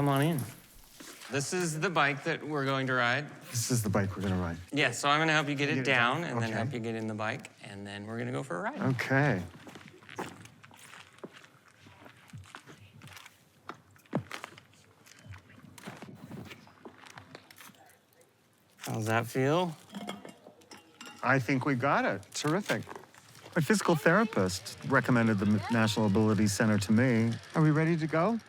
come on in. This is the bike that we're going to ride. This is the bike we're gonna ride. Yeah, so I'm gonna help you get it down and then Okay. help you get in the bike, and then we're gonna go for a ride. Okay. How's that feel? I think we got it. Terrific. My physical therapist recommended the National Ability Center to me. Are we ready to go?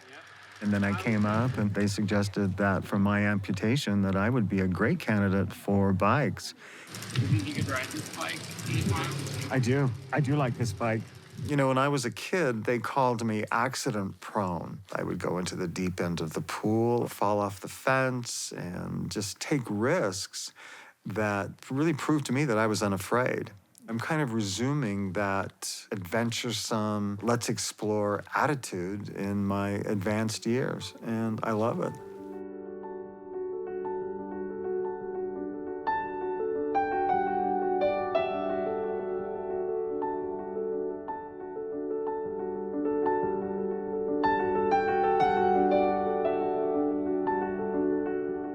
And then I came up and they suggested that for my amputation that I would be a great candidate for bikes. You think you could ride this bike 8 miles? I do. I do like this bike. You know, when I was a kid, they called me accident prone. I would go into the deep end of the pool, fall off the fence, and just take risks that really proved to me that I was unafraid. I'm kind of resuming that adventuresome, let's explore attitude in my advanced years, and I love it.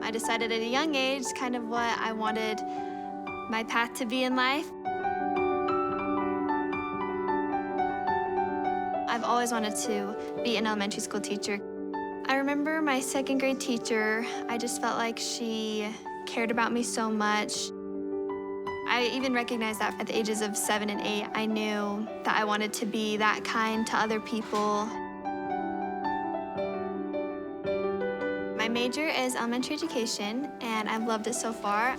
I decided at a young age kind of what I wanted my path to be in life. I've always wanted to be an elementary school teacher. I remember my 2nd grade teacher, I just felt like she cared about me so much. I even recognized that at the ages of 7 and 8, I knew that I wanted to be that kind to other people. My major is elementary education, and I've loved it so far.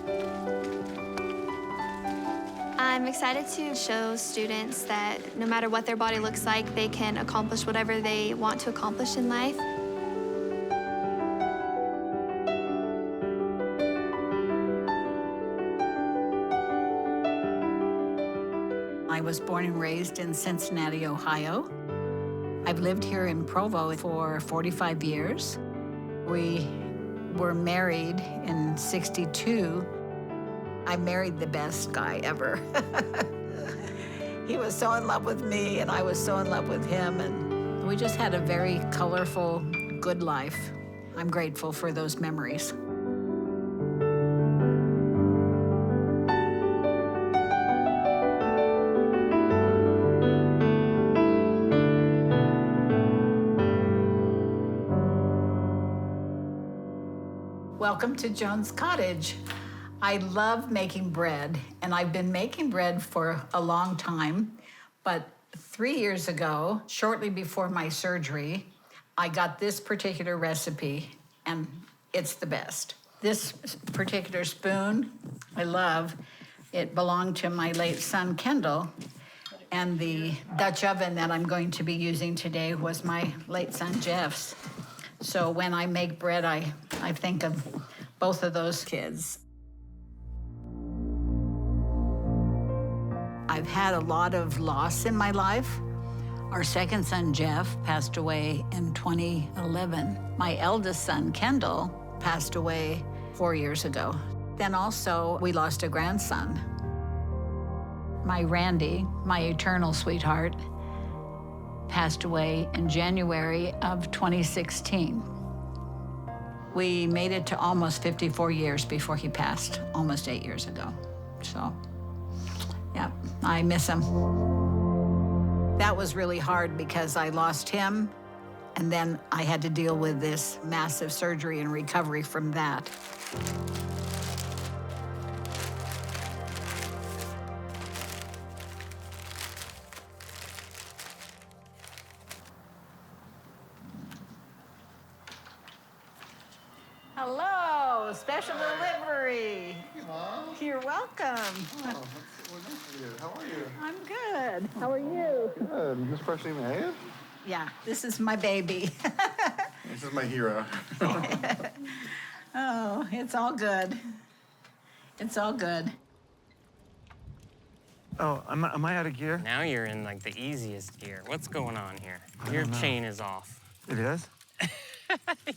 I'm excited to show students that no matter what their body looks like, they can accomplish whatever they want to accomplish in life. I was born and raised in Cincinnati, Ohio. I've lived here in Provo for 45 years. We were married in '62. I married the best guy ever. He was so in love with me, and I was so in love with him, and we just had a very colorful, good life. I'm grateful for those memories. Welcome to Jones Cottage. I love making bread, and I've been making bread for a long time, but 3 years ago, shortly before my surgery, I got this particular recipe, and it's the best. This particular spoon, I love. It belonged to my late son, Kendall, and the Dutch oven that I'm going to be using today was my late son, Jeff's. So when I make bread, I think of both of those kids. I've had a lot of loss in my life. Our second son, Jeff, passed away in 2011. My eldest son, Kendall, passed away 4 years ago. Then also, we lost a grandson. My Randy, my eternal sweetheart, passed away in January of 2016. We made it to almost 54 years before he passed, almost 8 years ago. So, yeah, I miss him. That was really hard because I lost him, and then I had to deal with this massive surgery and recovery from that. Hello, special delivery. Thank you, Mom. You're welcome. Oh, well, nice to meet you. How are you? I'm good. How are you? Good. Just freshly made? Yeah, this is my baby. This is my hero. Oh, it's all good. It's all good. Oh, am I out of gear? Now you're in like the easiest gear. What's going on here? Your don't know. chain is off. It is?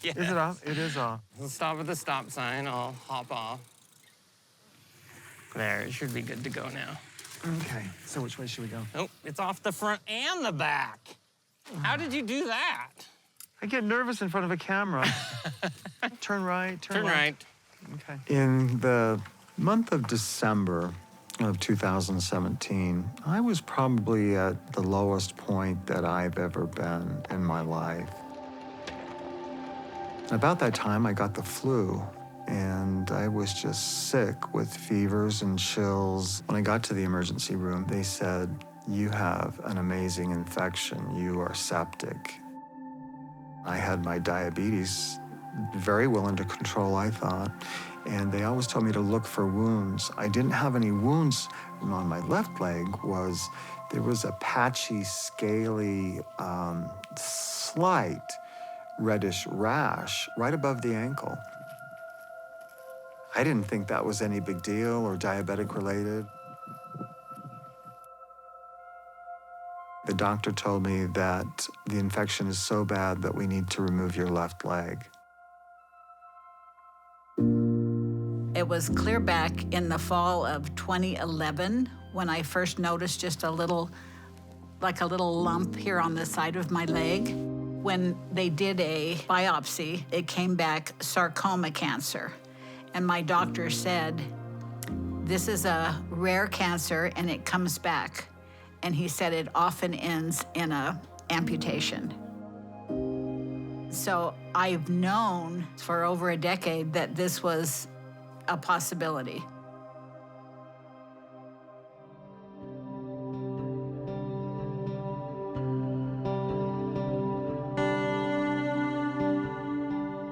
Yeah. Is it off? It is off. We'll stop at the stop sign. I'll hop off. There, it should be good to go now. Okay, so which way should we go? Nope, it's off the front and the back. How did you do that? I get nervous in front of a camera. Turn right, Turn left. right. Okay. In the month of December of 2017, I was probably at the lowest point that I've ever been in my life. About that time, I got the flu, and I was just sick with fevers and chills. When I got to the emergency room, they said, "You have an amazing infection. You are septic." I had my diabetes very well under control, I thought, and they always told me to look for wounds. I didn't have any wounds. And on my left leg there was a patchy, scaly, slight reddish rash right above the ankle. I didn't think that was any big deal or diabetic related. The doctor told me that the infection is so bad that we need to remove your left leg. It was clear back in the fall of 2011 when I first noticed just a little lump here on the side of my leg. When they did a biopsy, it came back sarcoma cancer. And my doctor said, "This is a rare cancer and it comes back." And he said it often ends in an amputation. So I've known for over a decade that this was a possibility.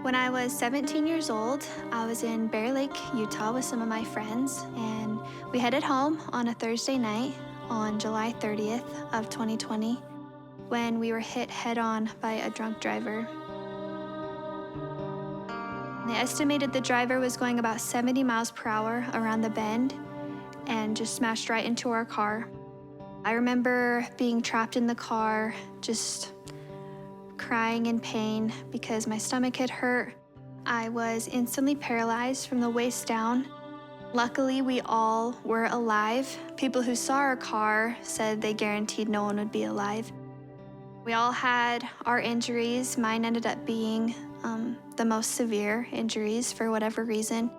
When I was 17 years old, I was in Bear Lake, Utah with some of my friends, and we headed home on a Thursday night on July 30th of 2020 when we were hit head-on by a drunk driver. They estimated the driver was going about 70 miles per hour around the bend and just smashed right into our car. I remember being trapped in the car, just crying in pain because my stomach had hurt. I was instantly paralyzed from the waist down. Luckily, we all were alive. People who saw our car said they guaranteed no one would be alive. We all had our injuries. Mine ended up being the most severe injuries for whatever reason.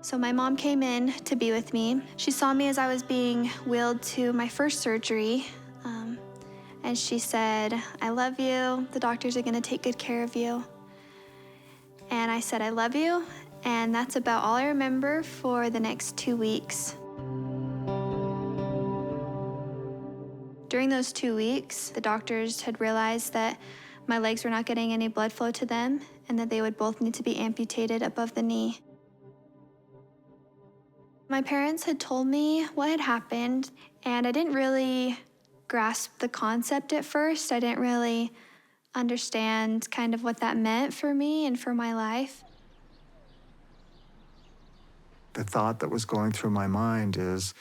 So my mom came in to be with me. She saw me as I was being wheeled to my first surgery, and she said, "I love you. The doctors are gonna take good care of you." And I said, "I love you." And that's about all I remember for the next 2 weeks. During those 2 weeks, the doctors had realized that my legs were not getting any blood flow to them and that they would both need to be amputated above the knee. My parents had told me what had happened, and I didn't really grasp the concept at first. I didn't really understand kind of what that meant for me and for my life. The thought that was going through my mind is,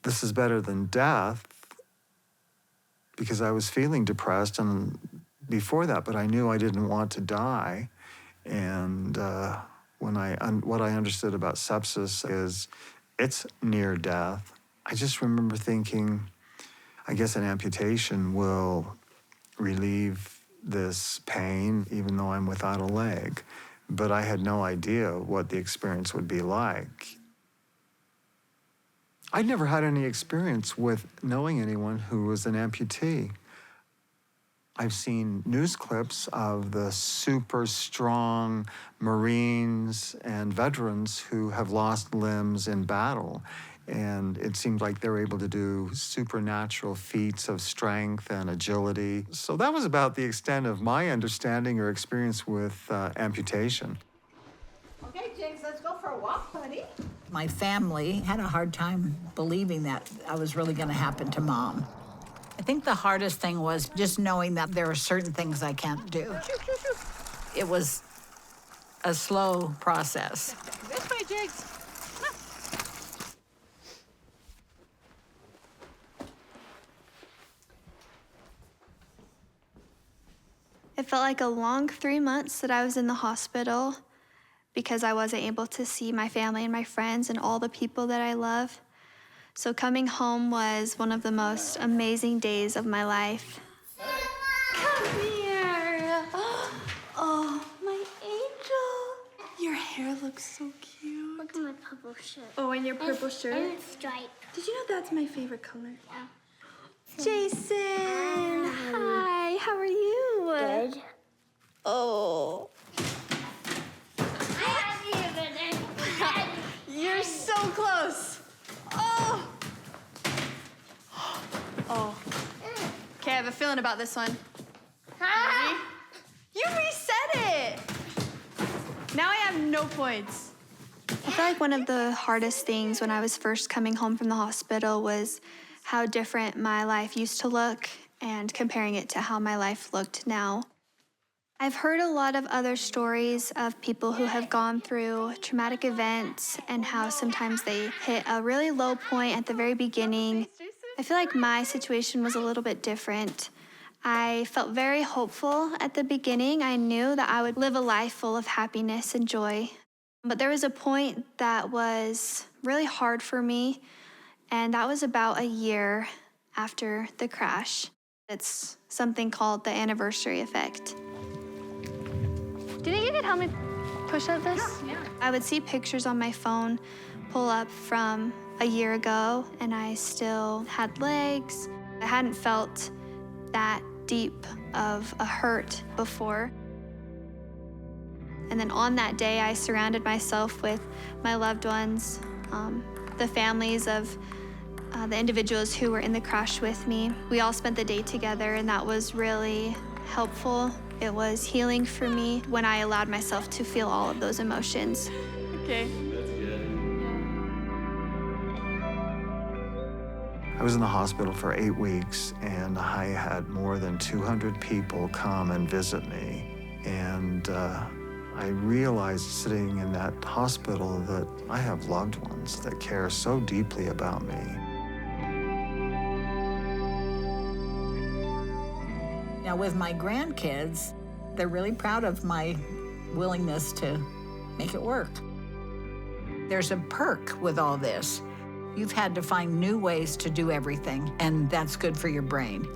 this is better than death, because I was feeling depressed and before that, but I knew I didn't want to die. And what I understood about sepsis is it's near death. I just remember thinking, I guess an amputation will relieve this pain, even though I'm without a leg. But I had no idea what the experience would be like. I'd never had any experience with knowing anyone who was an amputee. I've seen news clips of the super strong Marines and veterans who have lost limbs in battle. And it seemed like they were able to do supernatural feats of strength and agility. So that was about the extent of my understanding or experience with amputation. Okay, Jigs, let's go for a walk, buddy. My family had a hard time believing that I was really going to happen to Mom. I think the hardest thing was just knowing that there are certain things I can't do. It was a slow process. This way, Jigs. It felt like a long 3 months that I was in the hospital because I wasn't able to see my family and my friends and all the people that I love. So coming home was one of the most amazing days of my life. Come here. hair looks so cute. Look at my purple shirt. Oh, and your purple And shirt. it's striped. Did you know that's my favorite color? Yeah. Jason, hi, how are you? Good. Oh, I have you in it. you're so close. Oh. Oh. Okay, I have a feeling about this one. Ready? You reset it. Now I have no points. I feel like one of the hardest things when I was first coming home from the hospital was how different my life used to look and comparing it to how my life looked now. I've heard a lot of other stories of people who have gone through traumatic events and how sometimes they hit a really low point at the very beginning. I feel like my situation was a little bit different. I felt very hopeful at the beginning. I knew that I would live a life full of happiness and joy. But there was a point that was really hard for me, and that was about a year after the crash. It's something called the anniversary effect. Do you think you could help me push up this? Yeah. I would see pictures on my phone pull up from a year ago, and I still had legs. I hadn't felt that deep of a hurt before. And then on that day, I surrounded myself with my loved ones, the families of the individuals who were in the crash with me. We all spent the day together, and that was really helpful. It was healing for me when I allowed myself to feel all of those emotions. Okay. I was in the hospital for 8 weeks, and I had more than 200 people come and visit me. And I realized sitting in that hospital that I have loved ones that care so deeply about me. Now, with my grandkids, they're really proud of my willingness to make it work. There's a perk with all this. You've had to find new ways to do everything, and that's good for your brain.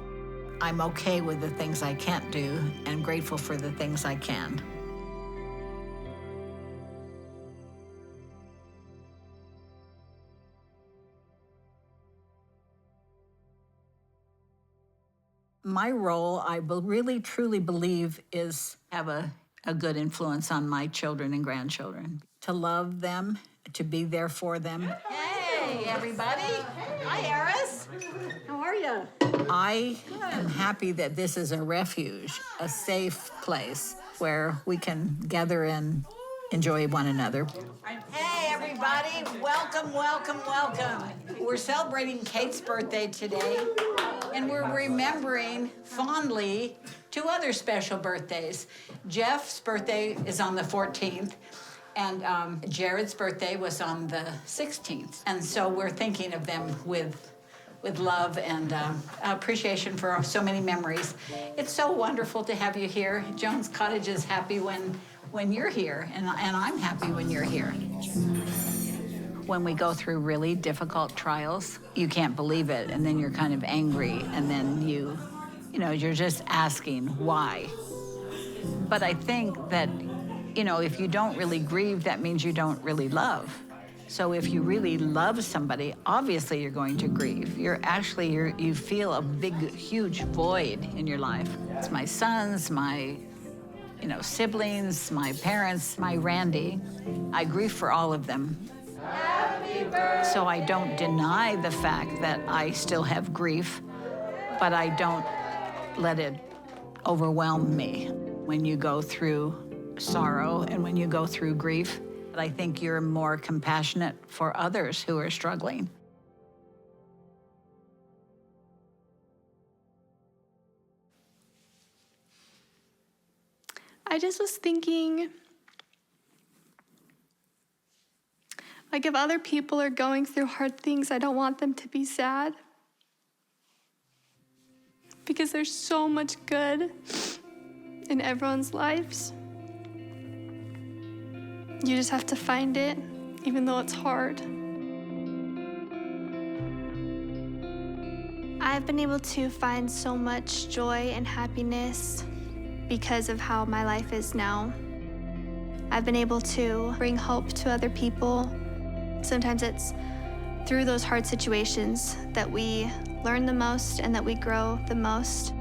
I'm okay with the things I can't do and grateful for the things I can. My role, I really truly believe, is have a good influence on my children and grandchildren. To love them, to be there for them. Hey, everybody. Hi, Eris. How are you? I am happy that this is a refuge, a safe place where we can gather and enjoy one another. Hey, everybody. Welcome, welcome, welcome. We're celebrating Kate's birthday today, and we're remembering fondly 2 other special birthdays. Jeff's birthday is on the 14th, and Jared's birthday was on the 16th. And so we're thinking of them with love and appreciation for so many memories. It's so wonderful to have you here. Jones Cottage is happy when you're here, and I'm happy when you're here. When we go through really difficult trials, you can't believe it, and then you're kind of angry, and then you're just asking why. But I think that, if you don't really grieve, that means you don't really love. So if you really love somebody, obviously you're going to grieve. You feel a big, huge void in your life. It's my sons, my siblings, my parents, my Randy. I grieve for all of them. So I don't deny the fact that I still have grief, but I don't let it overwhelm me. When you go through sorrow and when you go through grief, I think you're more compassionate for others who are struggling. I just was thinking, like, if other people are going through hard things, I don't want them to be sad. Because there's so much good in everyone's lives. You just have to find it, even though it's hard. I've been able to find so much joy and happiness because of how my life is now. I've been able to bring hope to other people. Sometimes it's through those hard situations that we learn the most and that we grow the most.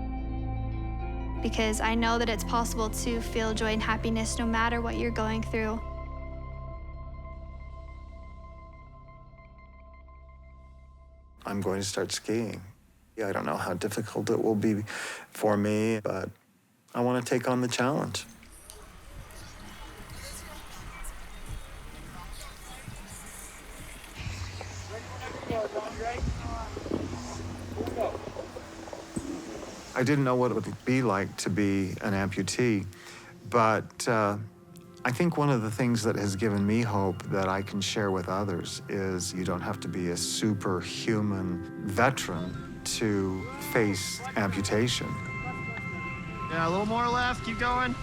Because I know that it's possible to feel joy and happiness no matter what you're going through. I'm going to start skiing. I don't know how difficult it will be for me, but I want to take on the challenge. I didn't know what it would be like to be an amputee, but I think one of the things that has given me hope that I can share with others is you don't have to be a superhuman veteran to face amputation. Yeah, a little more left, keep going.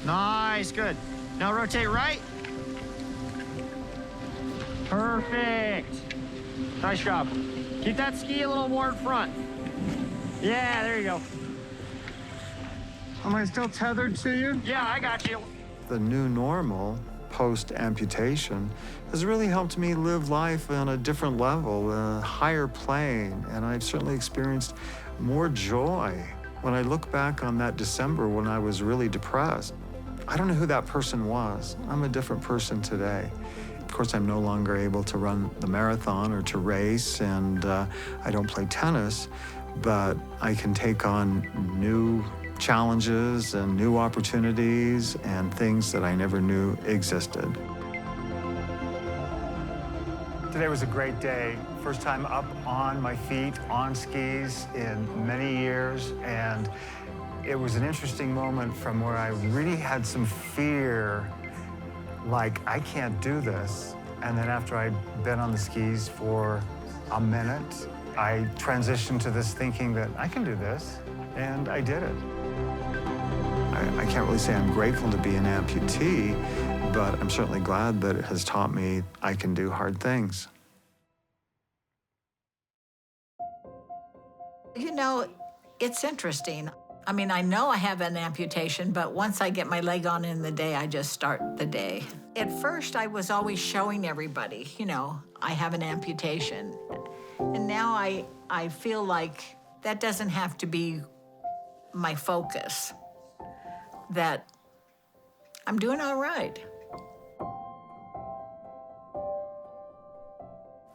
Nice, good. Now rotate right. Perfect. Nice job. Keep that ski a little more in front. Yeah, there you go. Am I still tethered to you? Yeah, I got you. The new normal post-amputation has really helped me live life on a different level, a higher plane, and I've certainly experienced more joy. When I look back on that December when I was really depressed, I don't know who that person was. I'm a different person today. Of course, I'm no longer able to run the marathon or to race, and I don't play tennis, but I can take on new challenges and new opportunities and things that I never knew existed. Today was a great day. First time up on my feet, on skis in many years, and it was an interesting moment from where I really had some fear, like, I can't do this. And then after I'd been on the skis for a minute, I transitioned to this thinking that I can do this, and I did it. I can't really say I'm grateful to be an amputee, but I'm certainly glad that it has taught me I can do hard things. You know, it's interesting. I mean, I know I have an amputation, but once I get my leg on in the day, I just start the day. At first, I was always showing everybody, you know, I have an amputation. And now I feel like that doesn't have to be my focus, that I'm doing all right.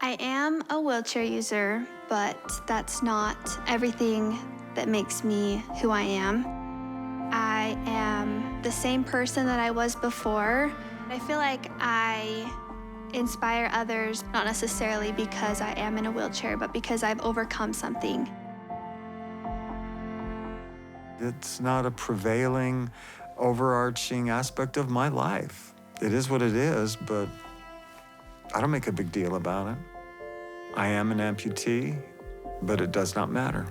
I am a wheelchair user, but that's not everything that makes me who I am. I am the same person that I was before. I feel like I inspire others, not necessarily because I am in a wheelchair, but because I've overcome something. It's not a prevailing, overarching aspect of my life. It is what it is, but I don't make a big deal about it. I am an amputee, but it does not matter.